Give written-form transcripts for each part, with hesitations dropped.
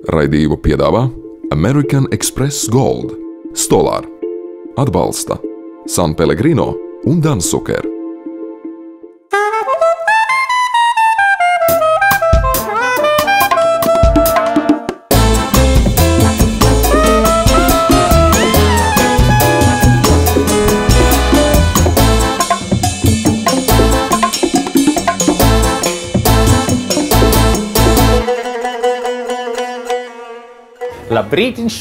Raidījumu piedāvā American Express Gold, Stolar, atbalsta San Pellegrino un Dansuker. Labrītiņš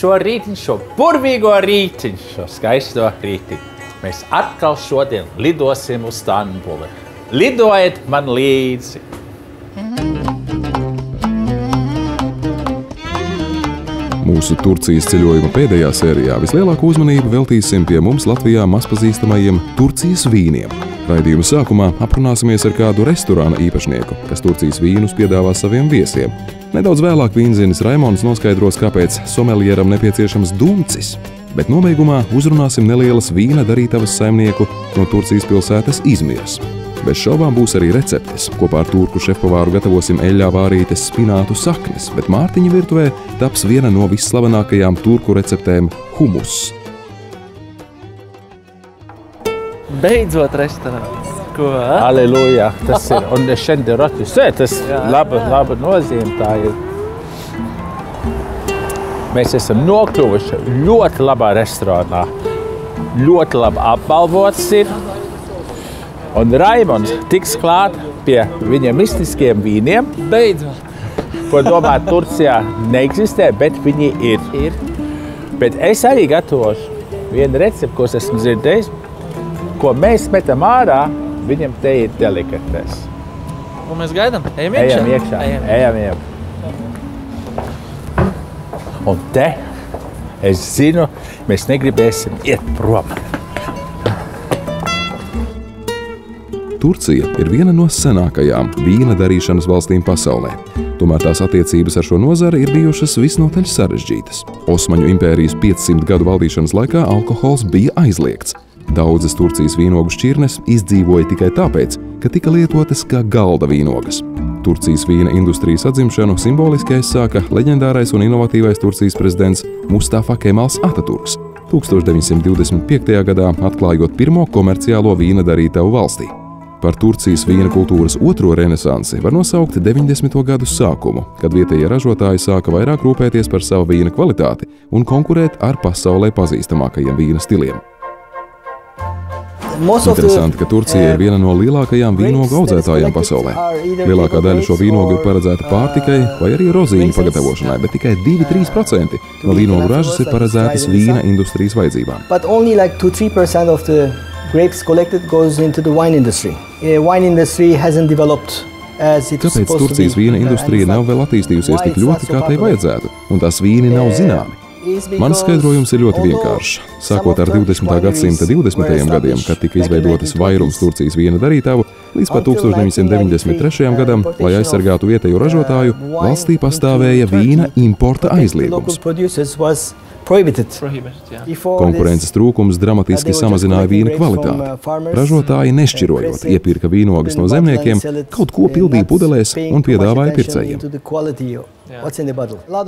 šo burvīgo rītiņu, šo skaisto rītiņu. Mēs atkal šodien lidosim uz Stambuli. Lidojiet man līdzi! Mūsu Turcijas ceļojuma pēdējā sērijā vislielāko uzmanību veltīsim pie mums Latvijā mazpazīstamajiem Turcijas vīniem. Raidījuma sākumā aprunāsimies ar kādu restorāna īpašnieku, kas Turcijas vīnus piedāvā saviem viesiem. Nedaudz vēlāk vīnzinis Raimons noskaidros, kāpēc somelieram nepieciešams duncis, bet nobeigumā uzrunāsim nelielas vīna darītavas saimnieku no Turcijas pilsētas Izmiras. Bez šaubām būs arī receptes. Kopā ar turku šefpavāru gatavosim eļļā vārītes spinātu saknes, bet Mārtiņa virtuvē taps viena no visslavenākajām turku receptēm – humus. Beidzot restorāns. Ko? Aleluja, tas ir. Un šendien roķis, tas laba nozīme tā ir. Mēs esam nokļuvuši ļoti labā restorānā. Ļoti labi apbalvots ir. Un Raimons tiks klāt pie viņiem mistiskiem vīniem. Beidzot. Ko domāt, Turcijā neeksistē, bet viņi ir. Bet es arī gatavošu vienu recepti, ko esmu dzirdējis, ko mēs metam ārā, viņam te ir delikates. Un mēs gaidām? Ejam iekšā. Ejam. Un te, es zinu, mēs negribēsim iet prom. Turcija ir viena no senākajām vīna darīšanas valstīm pasaulē. Tomēr tās attiecības ar šo nozari ir bijušas visnotaļ sarežģītas. Osmaņu impērijas 500 gadu valdīšanas laikā alkohols bija aizliegts. Daudzas Turcijas vīnogu šķirnes izdzīvoja tikai tāpēc, ka tika lietotas kā galda vīnogas. Turcijas vīna industrijas atzimšanu simboliski aizsāka leģendārais un inovatīvais Turcijas prezidents Mustafa Kemals Ataturks 1925. gadā atklājot pirmo komerciālo vīna darītavu valstī. Par Turcijas vīna kultūras otro renesansi var nosaukt 90. gadu sākumu, kad vietējie ražotāji sāka vairāk rūpēties par savu vīna kvalitāti un konkurēt ar pasaulē pazīstamākajiem vīna stiliem. Interesanti, ka Turcija ir viena no lielākajām vīnogu audzētājiem pasaulē. Lielākā daļa šo vīnogu ir paredzēta pārtikai vai arī rozīņu pagatavošanai, bet tikai 2–3% no vīnogu ražas ir paredzētas vīna industrijas vajadzībām. Grapes collected goes into the wine industry. Wine industry hasn't developed as it Kāpēc Turcijas vīna industrija nav vēl attīstījusies tik ļoti, kā tai vajadzētu, un tās vīni nav zināmi? Mans skaidrojums ir ļoti vienkāršs. Sākot ar 20. gadsimta 20. gadiem, kad tika izveidotas vairums Turcijas vīna darītavu, līdz pat 1993. gadam, lai aizsargātu vietējo ražotāju, valstī pastāvēja vīna importa aizliegums. Konkurences trūkums dramatiski samazināja vīna kvalitāti. Ražotāji nešķirojot iepirka vīnogas no zemniekiem, kaut ko pildīja pudelēs un piedāvāja pircējiem.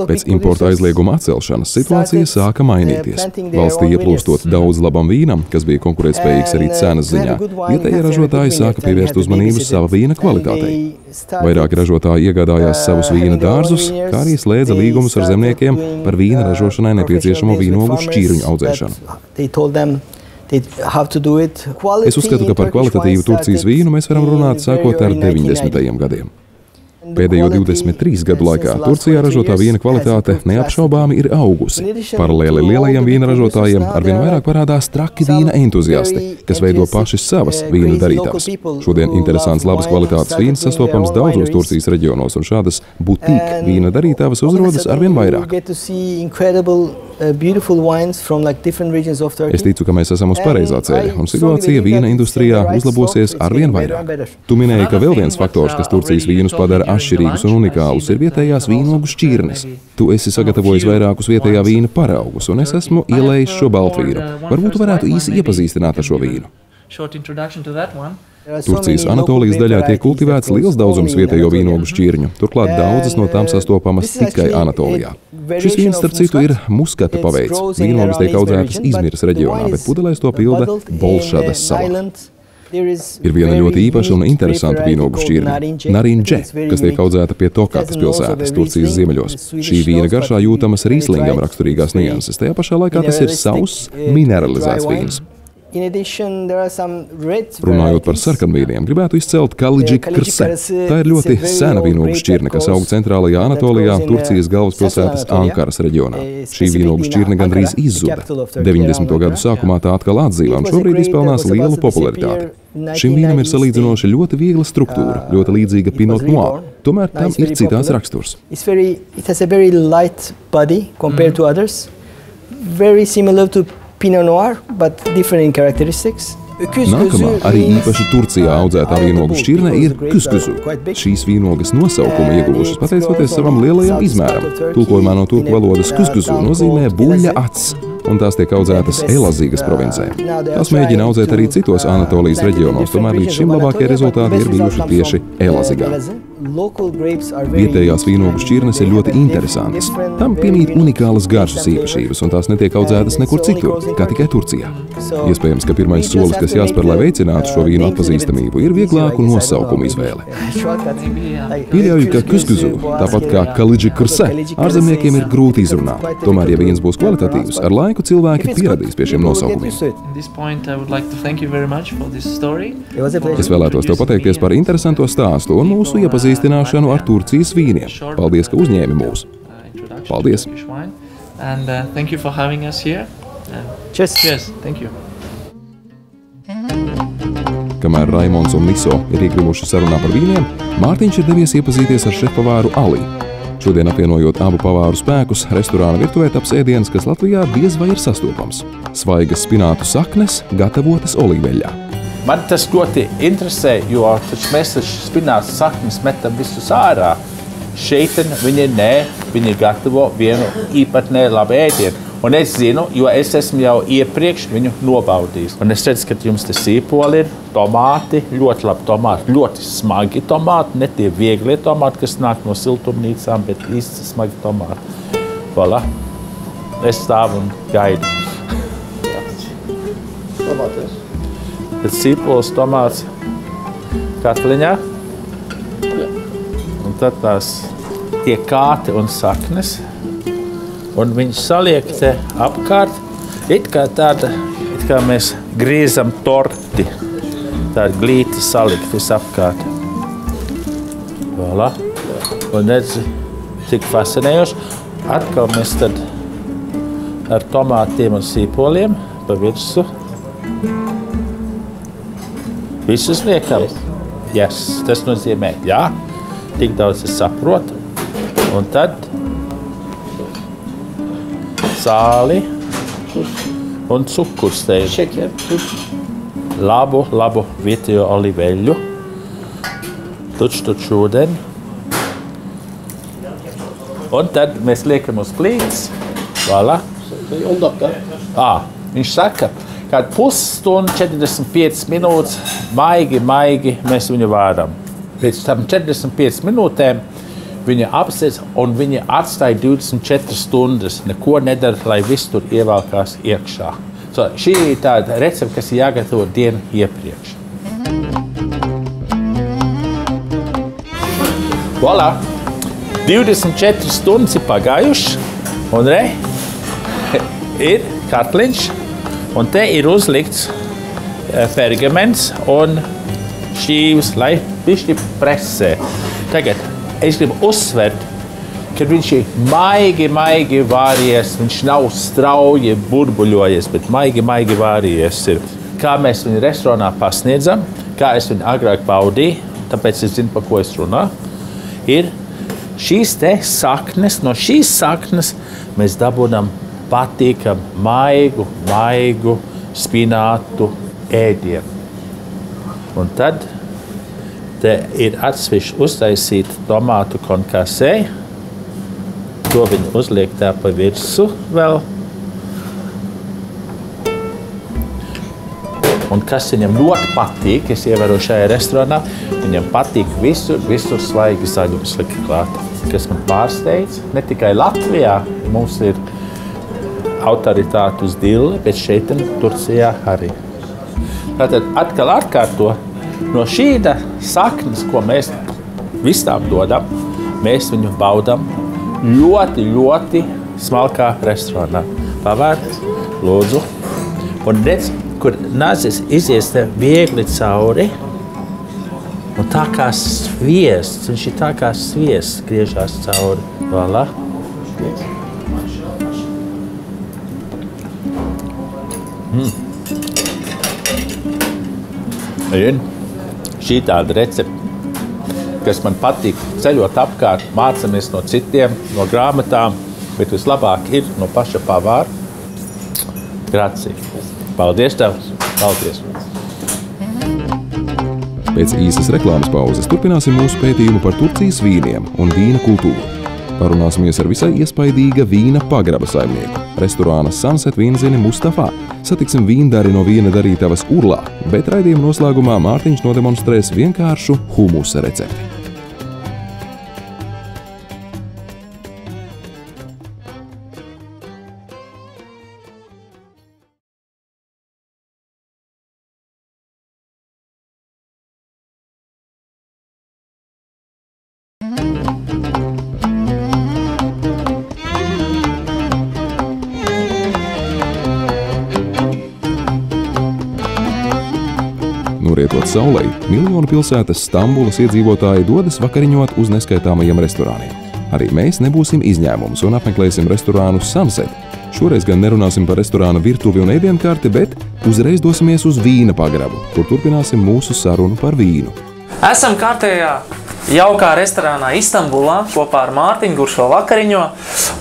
Pēc importa aizlieguma atcelšanas situācija sāka mainīties. Valstī ieplūstot daudz labam vīnam, kas bija konkurētspējīgs arī cenas ziņā, vietējie ražotāji sāka pievērst uzmanību sava vīna kvalitātei. Vairāki ražotāji iegādājās savus vīna dārzus, kā arī slēdza līgumus ar zemniekiem par vīna ražošanai nepieciešamo vīnogu šķīruņu audzēšanu. Es uzskatu, ka par kvalitatīvu Turcijas vīnu mēs varam runāt sākot ar 90. gadiem. Pēdējo 23 gadu laikā Turcijā ražotā vīna kvalitāte neapšaubāmi ir augusi. Paralēli lielajiem vīna ražotājiem arvien vairāk parādās traki vīna entuziasti, kas veido paši savas vīna darītavas. Šodien interesants labas kvalitātes vīns sastopams daudzos Turcijas reģionos, un šādas butīk vīna darītavas uzrodas arvien vairāk. Es ticu, ka mēs esam uz pareizā ceļa, un situācija vīna industrijā uzlabosies arvien vairāk. Tu minēji, ka vēl viens faktors, kas Turcijas vīnus padara atšķirīgus un unikālus, ir vietējās vīnogu šķirnes. Tu esi sagatavojis vairākus vietējā vīna paraugus, un es esmu ielējis šo baltvīnu. Varbūt tu varētu īsi iepazīstināt ar šo vīnu. Turcijas Anatolijas daļā tiek kultivēts liels daudzums vietējo vīnogu šķirņu, turklāt daudzas no tām sastopamas tikai Anatolijā. Šis vīns, starp citu, ir muskata paveids. Vīnogas tiek audzētas Izmiras reģionā, bet pudelēs to pilda Bolšadas sala. Ir viena ļoti īpaša un interesanta vīnogu šķirne – Narinje, kas tiek audzēta pie Tokatas pilsētas, Turcijas ziemeļos. Šī vīna garšā jūtamas Rīslingam raksturīgās nianses. Tajā pašā laikā tas ir sauss, mineralizēts vīns. Runājot par sarkanvīniem, gribētu izcelt Kalıcı Kırse. Tā ir ļoti sena vīnogu šķirne, kas aug centrālajā Anatolijā, Turcijas galvaspilsētas Ankaras reģionā. Šī vīnogu šķirne gandrīz izzuda. 90. gadu sākumā tā atkal atdzīva un šobrīd izpelnās lielu popularitāti. Šim vīnam ir salīdzinoši ļoti viegla struktūra, ļoti līdzīga Pinot Noir. Tomēr tam ir citāds raksturs. Pinot Noir, but different in characteristics. Nākamā, arī īpaši Turcijā audzētā vīnogu šķirne ir kuskuzu. Šīs vīnogas nosaukumu ieguvušas pateicoties savam lielajam izmēram. Tulkojumā no turku valodas kuskuzu nozīmē buļļa acs, un tās tiek audzētas Elazīgas provincē. Tās mēģina audzēt arī citos Anatolijas reģionos, tomēr līdz šim labākie rezultāti ir bijuši tieši Elazigā. Vietējās vīnogu šķirnes ir ļoti interesantas. Tam piemīt unikālas garšas īpašības, un tās netiek audzētas nekur citur, kā tikai Turcijā. Iespējams, ka pirmais solis, kas jāspēr, lai veicinātu šo vīnu atpazīstamību, ir vieglāku nosaukumu izvēle. Pieļauju, ka kuskuzu, tāpat kā Kalıcı Kırse, ārzemniekiem ir grūti izrunāt. Tomēr, ja vīns būs kvalitatīvs, ar laiku cilvēki pieradīs pie šiem nosaukumiem. Es vēlētos tev pateikties par interesanto stāstu un mūsu iepazīstināšanu ar Turcijas vīniem. Paldies, ka uzņēmi mūs. Paldies! Cheers! Thank you! Kamēr Raimonds un Niso ir iegrimuši sarunā par vīniem, Mārtiņš ir devies iepazīties ar šefpavāru Ali. Šodien apvienojot abu pavāru spēkus, restorāna virtuvē taps ēdiens, kas Latvijā diez vai ir sastopams. Svaigas spinātu saknes, gatavotas olīveļā. Man tas ļoti interesē, jo mēs taču spinātu saknes metam visus ārā. Šeit viņi gatavo vienu īpatnē labu ēdienu. Un es zinu, jo es esmu jau iepriekš viņu nobaudījis. Un es redzu, ka jums te sīpoli ir, tomāti, ļoti labi tomāti, ļoti smagi tomāti, ne tie vieglie tomāti, kas nāk no siltumnīcām, bet īsti smagi tomāti. Voilà. Es stāvu un gaidu. Tomāties. Tad sīpols, tomāts katliņā. Un tad tās tie kāti un saknes. Un viņš saliek te apkārt, it kā mēs grīzam torti. Tāda glīti salikt visapkārt. Voilà. Un redzi, cik fascinējoši. Atkal mēs tad ar tomātiem un sīpoliem pa virsu. Visus liekam. Yes, tas nozīmē, jā, tik daudz es saprotu. Un tad sāli un cukurs te ir. Labu vietējo oliveļu. Tuču ūdeni. Un tad mēs liekam uz plīts. Voilà. Viņš saka, kādu pusstundu, 45 minūtes, maigi mēs viņu vāram. Pēc tam 45 minūtēm viņa apsēs un viņa atstāja 24 stundas. Neko nedara, lai viss tur ievelkās iekšā. Šī ir tāda recepte, kas ir jāgatavo dienu iepriekš. Voilà! 24 stundas ir pagājušas, un ir katliņš, un te ir uzlikts pergaments un šķīvis, lai bišķi presē. Tagad es gribu uzsvert, ka viņš ir maigi vārījies, viņš nav strauji burbuļojies, bet maigi vārījies ir. Kā mēs viņu restorānā pasniedzam, kā es viņu agrāk baudīju, tāpēc es zinu, pa ko es runāju, ir šīs te saknes, no šīs saknes mēs dabūnam patīkam maigu spinātu ēdienu. Un tad te ir atsevišķi uztaisīta tomātu konkasē. To viņi uzliek tā pa virsu vēl. Un kas viņam ļoti patīk, es ievēroju šajā restorānā, viņam patīk visur svaigi zaļums likt klāt. kas man pārsteidz, ne tikai Latvijā mums ir autoritāte uz dilli, bet šeit Turcijā arī. Tātad atkal atkārto no šīda saknes, ko mēs visām dodam, mēs viņu baudam ļoti, ļoti smalkā restorānā. Pavērt, lūdzu, un redz, kur nazis izies te viegli cauri, un tā kā sviests, viņš ir tā kā sviests griežās cauri. Voilà. Šī tāda recepte, kas man patīk ceļot apkārt, mācamies no citiem, no grāmatām, bet vislabāk ir no paša pavāra. Grazie. Paldies tev. Paldies. Pēc īsas reklāmas pauzes turpināsim mūsu pētījumu par Turcijas vīniem un vīna kultūru. Parunāsimies ar visai iespaidīga vīna pagraba saimnieku, restorāna Sunset vīnzini Mustafa. Satiksim vīndari no vīna darītavas Urlā, bet raidījuma noslēgumā Mārtiņš nodemonstrēs vienkāršu humusa recepti. Norietot saulei, miljonu pilsētas Stambulas iedzīvotāji dodas vakariņot uz neskaitāmajiem restorāniem. Arī mēs nebūsim izņēmums un apmeklēsim restorānu Sunset. Šoreiz gan nerunāsim par restorāna virtuvi un ēdienkarti, bet uzreiz dosimies uz vīna pagrabu, kur turpināsim mūsu sarunu par vīnu. Esam kārtējā jaukā restorānā Istambulā kopā ar Mārtiņu, kurš vēl vakariņo,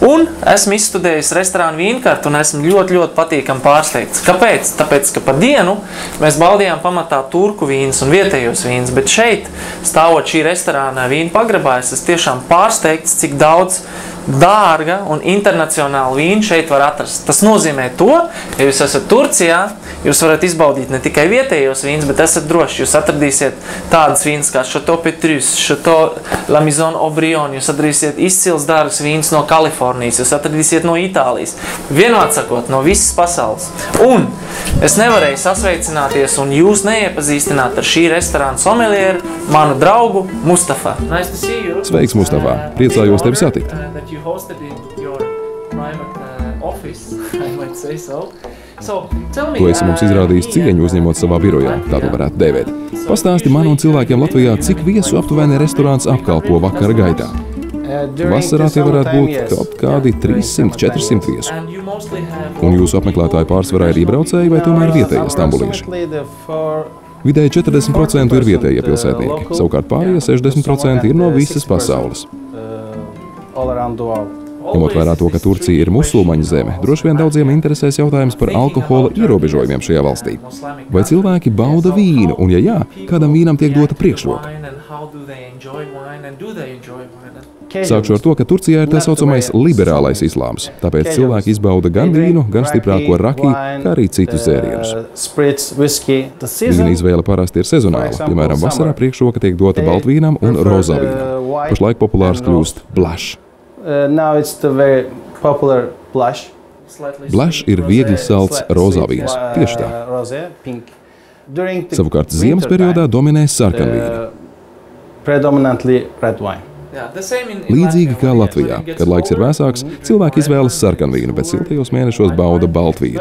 un esmu izstudējis restorānu vīnkartu un esmu ļoti patīkami pārsteigts. Kāpēc? Tāpēc, ka pa dienu mēs baudījām pamatā turku vīnus un vietējos vīnus, bet šeit, stāvot šī restorānā vīna pagrabā, es tiešām pārsteigts, cik daudz dārga un internacionāla vīna šeit var atrast. Tas nozīmē to, ja jūs esat Turcijā, jūs varat izbaudīt ne tikai vietējos vīnus, bet esat droši. Jūs atradīsiet tādas vīnas kā Chateau Petrus, Chateau La Maison Aubryon, jūs atradīsiet izcils dārgas vīnas no Kalifornijas, jūs atradīsiet no Itālijas. Vienādi sakot, no visas pasaules. Un es nevarēju sasveicināties un jūs neiepazīstināt ar šī restorāna somelieru, manu draugu Mustafa. Nice to see you. Sveiks, Mustafa! Priecājos tevi satikt! You hosted in your private office, I might say so. So, tell me, Tu esi mums izrādījis cieņu uzņemot savā birojā, tā to varētu dēvēt. Pastāsti man un cilvēkiem Latvijā, cik viesu aptuveni restorāns apkalpo vakara gaitā. Vasarā tie varētu būt kaut kādi 300-400 viesu. Un jūsu apmeklētāju pārsvarā ir iebraucēji vai tomēr vietējie stambulieši? Vidēji 40% ir vietējie pilsētnieki, savukārt pārējie 60% ir no visas pasaules. Ņemot vērā to, ka Turcija ir musulmaņu zeme, droši vien daudziem interesēs jautājums par alkohola ierobežojumiem šajā valstī. Vai cilvēki bauda vīnu, un ja jā, kādam vīnam tiek dota priekšroka? Sākšu ar to, ka Turcijā ir tā saucamais liberālais islāms, tāpēc cilvēki izbauda gan vīnu, gan stiprāko raki, kā arī citus dzērienus. Vīna izvēle parasti ir sezonāla, piemēram, vasarā priekšroka tiek dota baltvīnam un rozā vīnam. Pašlaik populārs kļūst blush. Blush ir viegli salds rozā vīns, tieši tā. Savukārt ziemas periodā dominē sarkanvīna. Līdzīgi kā Latvijā, kad laiks ir vēsāks, cilvēki izvēlas sarkanvīnu, bet siltajos mēnešos bauda baltvīnu.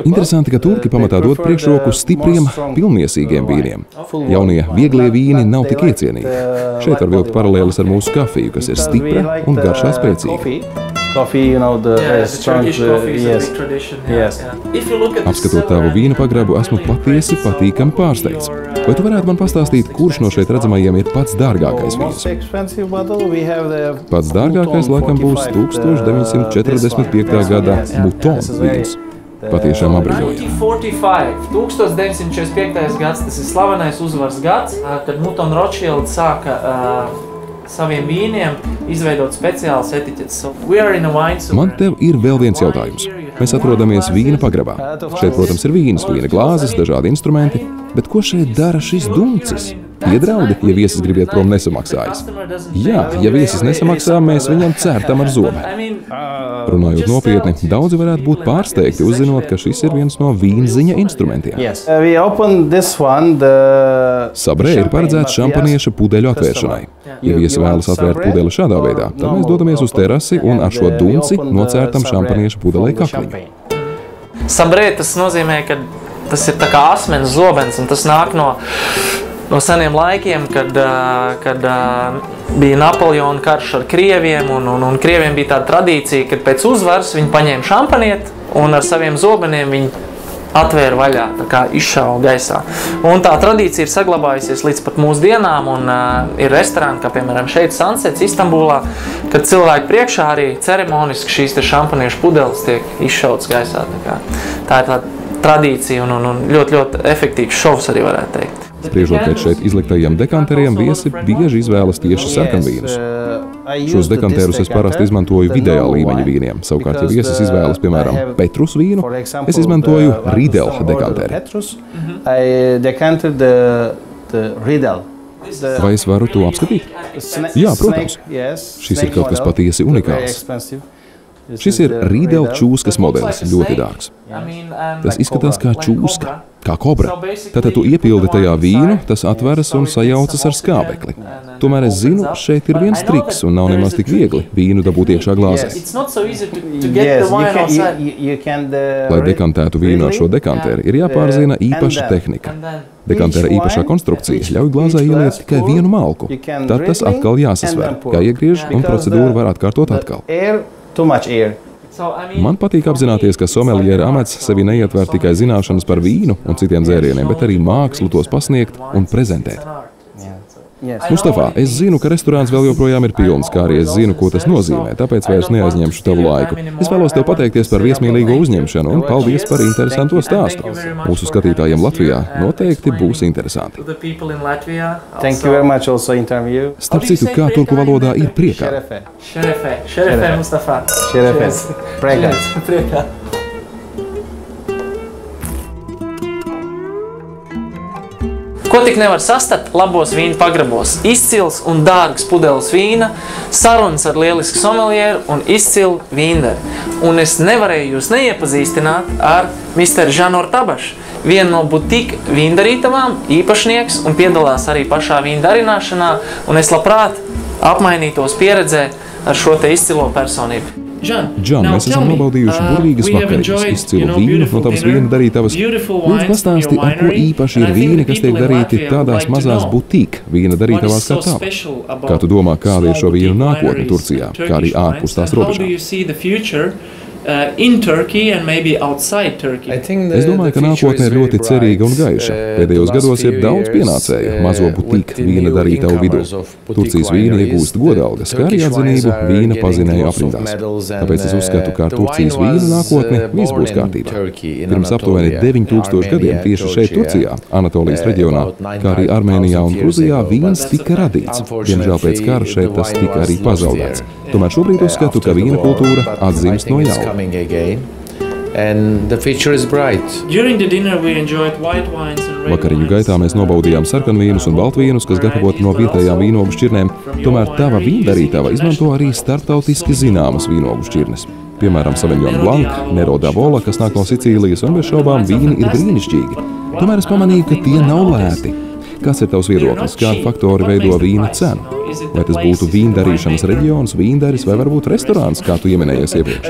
Interesanti, ka turki pamatā dod priekšroku stipriem, pilnmiesīgiem vīniem. Jaunie vieglie vīni nav tik iecienīgi. Šeit var vilkt paralēles ar mūsu kafiju, kas ir stipra un garšā spēcīga. Apskatot tavu vīna pagrabu, esmu patiesi patīkami pārsteigts. Vai tu varētu man pastāstīt, kurš no šeit redzamajiem ir pats dārgākais vīns? Pats dārgākais laikam būs 1945. gada Mouton vīns. Patiešām apbrīnojami. 1945. gads, tas ir slavenais uzvaras gads, kad Mouton Rothschild sāka saviem vīniem izveidot speciālas etiķetes. Man tev ir vēl viens jautājums. Mēs atrodamies vīna pagrabā. Šeit, protams, ir vīns, vīna glāzes, dažādi instrumenti, bet ko šeit dara šis duncis? Piedraudi, ja viesis grib iet prom nesamaksājis. Jā, ja viesis nesamaksā, mēs viņam cērtam ar zobu. Runājot nopietni, daudzi varētu būt pārsteigti, uzzinot, ka šis ir viens no vīnziņa instrumentiem. Sabrē ir paredzēts šampanieša pudeļu atvēršanai. Ja viesi vēlas atvērt pudeli šādā veidā, tad mēs dodamies uz terasi un ar šo dunci nocērtam šampanieša pudelē kakliņu. Sabrē tas nozīmē, ka tas ir tā kā asmens zobens, un tas nāk no seniem laikiem, kad bija Napoleona karš ar krieviem, un krieviem bija tāda tradīcija, kad pēc uzvaras viņi paņēma šampanieti un ar saviem zobeniem viņi atvēra vaļā, tā kā izšāva gaisā. Un tā tradīcija ir saglabājusies līdz pat mūsdienām, un ir restorāni, kā piemēram šeit Sunsets, Istambulā, kad cilvēki priekšā arī ceremoniski šīs te šampaniešu pudeles tiek izšautas gaisā. Tā ir tāda tradīcija un ļoti efektīvs šovs arī varētu teikt. Spriežot pēc šeit izliktajiem dekanteriem, viesi bieži izvēlas tieši sarkanvīnus. Šos dekanterus es parasti izmantoju vidējā līmeņa vīniem. Savukārt, ja viesis izvēlas, piemēram, Petrus vīnu, es izmantoju Riedel dekanteri. Vai es varu to apskatīt? Jā, protams. Šis ir kaut kas patiesi unikāls. Šis ir Riedel čūskas modelis, ļoti dārgs. Tas izskatās kā čūska, kā kobra. Tātad tu iepildi tajā vīnu, tas atveras un sajaucas ar skābekli. Tomēr es zinu, šeit ir viens triks un nav nemaz tik viegli vīnu dabūt iekšā glāzē. Lai dekantētu vīnu ar šo dekanteri, ir jāpārzina īpaša tehnika. Dekantera īpašā konstrukcija ļauj glāzē ieliet tikai vienu malku. Tad tas atkal jāsasver, jāiegriež un procedūru var atkārtot atkal. Man patīk apzināties, ka someljera amats sevi neietver tikai zināšanas par vīnu un citiem dzērieniem, bet arī mākslu tos pasniegt un prezentēt. Mustafā, es zinu, ka restorāns vēl joprojām ir pilns, kā arī es zinu, ko tas nozīmē, tāpēc vairs neaizņemšu tavu laiku. Es vēlos tev pateikties par viesmīlīgo uzņemšanu un paldies par interesanto stāstu. Mūsu skatītājiem Latvijā noteikti būs interesanti. Starp citu, kā turku valodā ir priekā? Šerefē, Mustafā. Šerefē. Priekā. Ko tik nevar sastapt labos vīnu pagrabos? Izcils un dārgs pudeles vīna, sarunas ar lielisku somelieru un izcilu vīndari. Un es nevarēju jūs neiepazīstināt ar Mr. Žanor Tabašu, vienu no butika vīndarītavām, īpašnieks un piedalās arī pašā vīndarināšanā, un es labprāt apmainītos pieredzē ar šo te izcilo personību. Džan, mēs esam nobaudījuši burvīgas vakariņas, izcilu vīnu no tavas vīna darītavas. Lūdzu pastāsti, ar ko īpaši ir vīni, kas tiek darīti tādās mazās butīk vīna darītavās kā tā? Kā tu domā, kāda ir šo vīnu nākotne Turcijā, kā arī ārpus tās robežām? Es domāju, ka nākotne ir ļoti cerīga un gaiša. Pēdējos gados ir daudz pienācēju mazo butīku vīna darītavu vidū. Turcijas vīna iegūst godalgas, kā arī atzinību vīna pazinēju aprindās. Tāpēc es uzskatu, ka ar Turcijas vīna nākotne viss būs kārtībā. Pirms aptuveni 9000 gadiem tieši šeit Turcijā, Anatolijas reģionā, kā arī Armēnijā un Gruzijā vīns tika radīts. Diemžēl pēc kara šeit tas tika arī pazaudēts. Tomēr šobrīd uzskatu, ka vīna kultūra atzimst no jauna. Vakariņu gaitā mēs nobaudījām sarkanvīnus un baltvīnus, kas gatavoti no vietējām vīnogu šķirnēm, tomēr tava vīndarītava izmanto arī starptautiski zināmas vīnogu šķirnes. Piemēram, Sauvignon Blanc, Nero d'Avola, kas nāk no Sicīlijas, un bez šaubām vīni ir brīnišķīgi. Tomēr es pamanīju, ka tie nav lēti. Kāds ir tavs viedoklis? Kādi faktori veido vīna cenu? Vai tas būtu vīndarīšanas reģions, vīndaris vai varbūt restorāns, kā tu ieminējies iepriekš?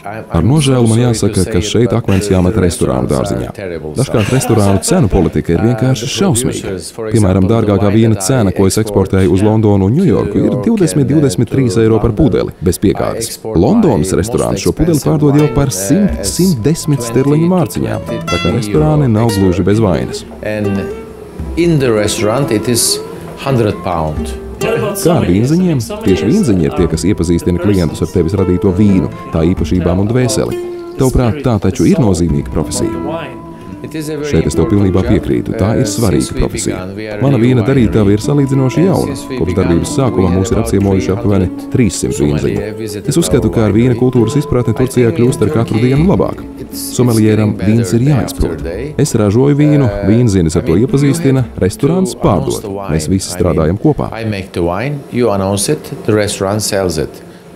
Ar nožēlu man jāsaka, ka šeit akmens jāmet restorānu dārziņā. Dažkārt restorānu cenu politika ir vienkārši šausmīga. Piemēram, dārgākā vīna cena, ko es eksportēju uz Londonu un Ņujorku, ir 20–23 eiro par pudeli, bez piegādes. Londonas restorāns šo pudeli pārdod jau par 100–110 sterliņu mārciņām, tā kā restorāni nav gluži bez vainas. In the restaurant it is £100. Kā ar vīnziņiem? Tieši vīnziņi ir tie, kas iepazīstina klientus ar tevis radīto vīnu, tā īpašībām un dvēseli. Tavuprāt, tā taču ir nozīmīga profesija. Šeit es tev pilnībā piekrītu, tā ir svarīga profesija. Mana vīna darītava ir salīdzinoši jauna. Kopš darbības sākuma mūs ir apciemojuši aptuveni 300 vīnziņu. Es uzskatu, ka ar vīna kultūras izpratni Turcijā kļūst ar katru dienu labāk. Somelieram vīns ir jāizprot. Es ražoju vīnu, vīnzinis ar to iepazīstina, restorāns pārdod. Mēs visi strādājam kopā.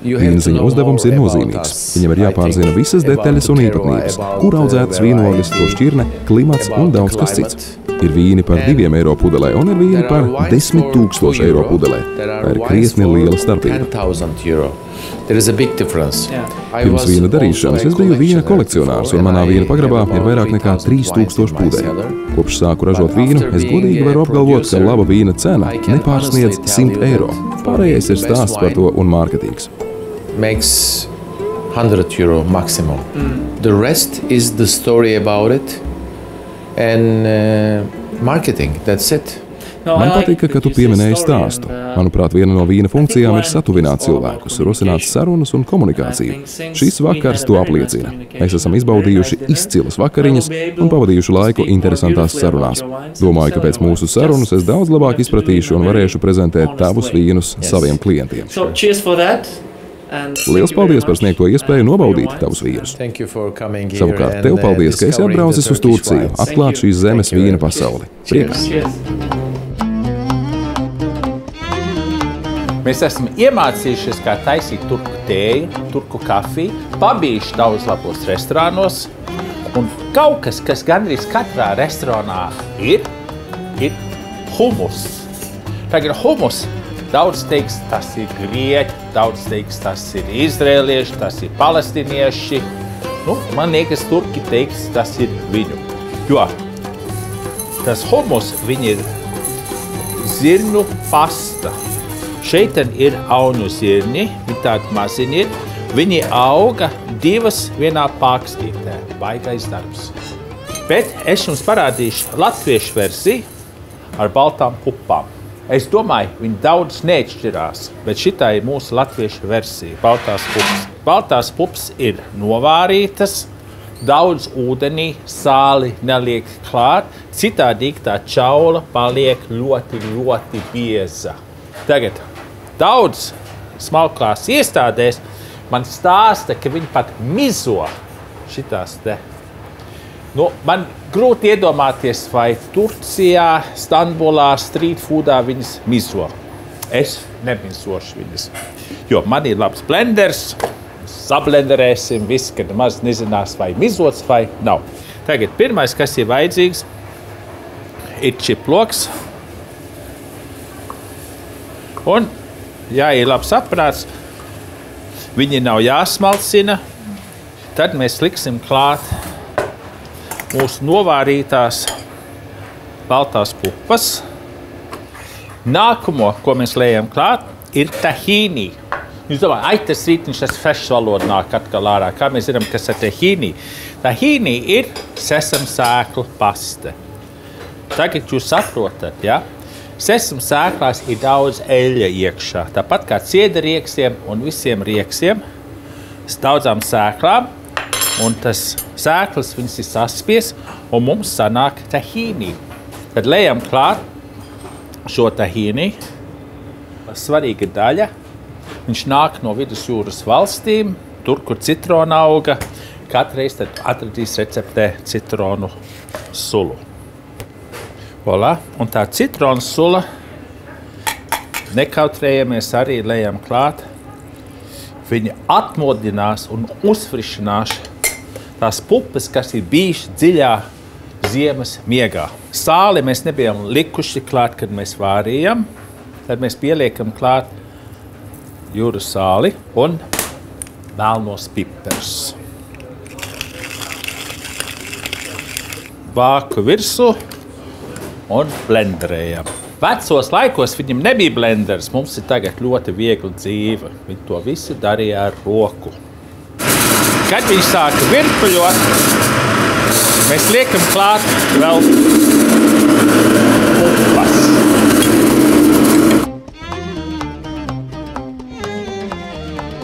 Vīnziņa uzdevums ir nozīmīgs. Viņam ir jāpārzina visas detaļas un īpatnības, kur audzētas vīnogles, to šķirne, klimats un daudz kas cits. Ir vīni par 2 eiro pudelē un ir vīni par 10 000 eiro pudelē. Tā ir krietni liela starpība. Pirms vīna darīšanas es biju vīna kolekcionārs, un manā vīna pagrabā ir vairāk nekā 3000 pudeļu. Kopš sāku ražot vīnu, es godīgi varu apgalvot, ka laba vīna cena nepārsniedz 100 eiro. Pārējais ir stāsts par to un mārketings. Makes 100 euro maximum. The rest is the story about it and marketing. That's it. Man patika, ka tu pieminēji stāstu. Manuprāt, viena no vīna funkcijām ir satuvināt cilvēkus, rosināt sarunas un komunikāciju. Šis vakars to apliecina. Mēs esam izbaudījuši izcilas vakariņas un pavadījuši laiku interesantās sarunās. Domāju, ka pēc mūsu sarunas es daudz labāk izpratīšu un varēšu prezentēt tavus vīnus saviem klientiem. Liels paldies par sniegto iespēju nobaudīt tavus vīnus. Savukārt tev paldies, ka esi atbraucis uz Turciju, atklāt šīs zemes vīna pasauli. Prieks! Mēs esam iemācījušies, kā taisīt turku tēju, turku kafiju, pabijuši daudz labos restorānos, un kaut kas, kas gandrīz katrā restorānā ir humus. Tagad humus. Daudz teiks, tas ir grieķi, daudz teiks, tas ir izrēlieši, tas ir palestinieši. Man liekas, turki teiks, tas ir viņu. Jo tas humus, viņi ir zirņu pasta. Šeit ir auņu zirņi, viņi tādi maziņi ir. Viņi auga 2 vienā pākstītē. Baigais darbs. Bet es jums parādīšu latviešu versiju ar baltām pupām. Es domāju, viņi daudz neatšķirās, bet šitā ir mūsu latviešu versija, baltās pupas. Baltās pupas ir novārītas, daudz ūdenī, sāli neliek klāt, citādīgi tā čaula paliek ļoti, ļoti bieza. Tagad daudz smalkās iestādēs man stāsta, ka viņi pat mizo šitās te. Man grūti iedomāties, vai Turcijā, Stambulā, street foodā viņas mizo. Es nemizošu viņas, jo man ir labs blenders, sablenderēsim viss, kad maz nezinās, vai mizots vai nav. Tagad pirmais, kas ir vajadzīgs, ir čiploks. Un, ja ir labs aprāts, viņi nav jāsmalcina, tad mēs liksim klāt mūsu novārītās baltās pupas. Nākamo, ko mēs lējam klāt, ir tahīnī. Jūs domājat, tas rītiņš, tas fresh valoda nāk atkal ārā. Kā mēs zinām, kas ir tahīnī? Tahīnī ir sesam sēklu paste. Tagad jūs saprotat, ja? Sesam sēklās ir daudz eļļa iekšā. Tāpat kā ciederieksiem un visiem rieksiem, daudzām sēklām. Un tas sēklas viņas ir saspies, un mums sanāk tahīnī. Tad lejam klāt šo tahīnī. Svarīga daļa. Viņš nāk no vidusjūras valstīm, tur, kur citrona auga. Katreiz tad atradīs receptē citronu sulu. Voilà. Un tā citronu sula, nekautrējamies arī lejam klāt. Viņa atmodinās un uzfrišinās tās pupas, kas ir bijušas dziļā ziemas miegā. Sāli mēs nebijām likuši klāt, kad mēs vārījam. Tad mēs pieliekam klāt jūras sāli un melnos piperus. Vāku virsū un blenderējam. Vecos laikos viņam nebija blenders, mums ir tagad ļoti viegla dzīve. Viņi to visu darīja ar roku. Kad viņi sāka virpuļot, mēs liekam klāt vēl pupas.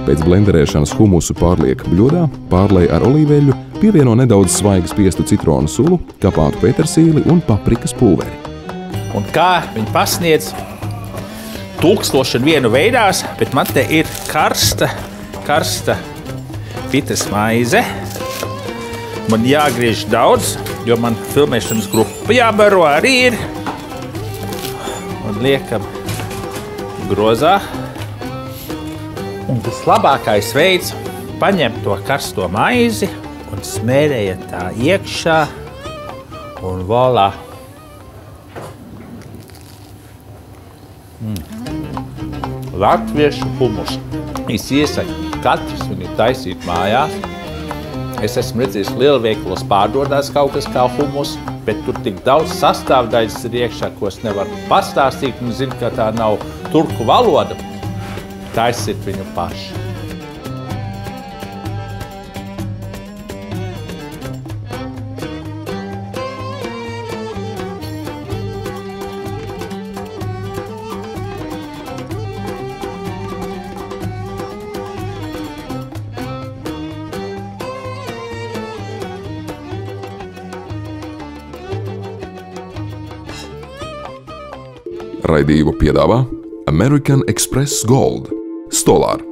Pēc blenderēšanas humusu pārliek bļodā, pārlej ar olīveļu, Pievieno nedaudz svaigi spiestu citronu sulu, kapātu petersīli un paprikas pulveri. Un kā viņi pasniedz 1001 veidās, bet man te ir karsta pitras maize. Man jāgriež daudz, jo man filmēšanas grupa jābaro arī ir. Un liekam grozā. Un tas labākais veids paņemt to karsto maizi un smērējat tā iekšā un volā. Latviešu humus. Es iesaku katrs viņu taisīt mājās. Es esmu redzējis lielveikalos pārdodās kaut kas kā humus, bet tur tik daudz sastāvdaļas ir iekšā, ko es nevaru pastāstīt, un zinu, ka tā nav turku valoda. Taisiet viņu paši. Raidījumu piedāvā American Express Gold, Stolar,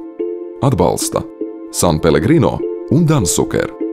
atbalsta San Pellegrino un Dansuker.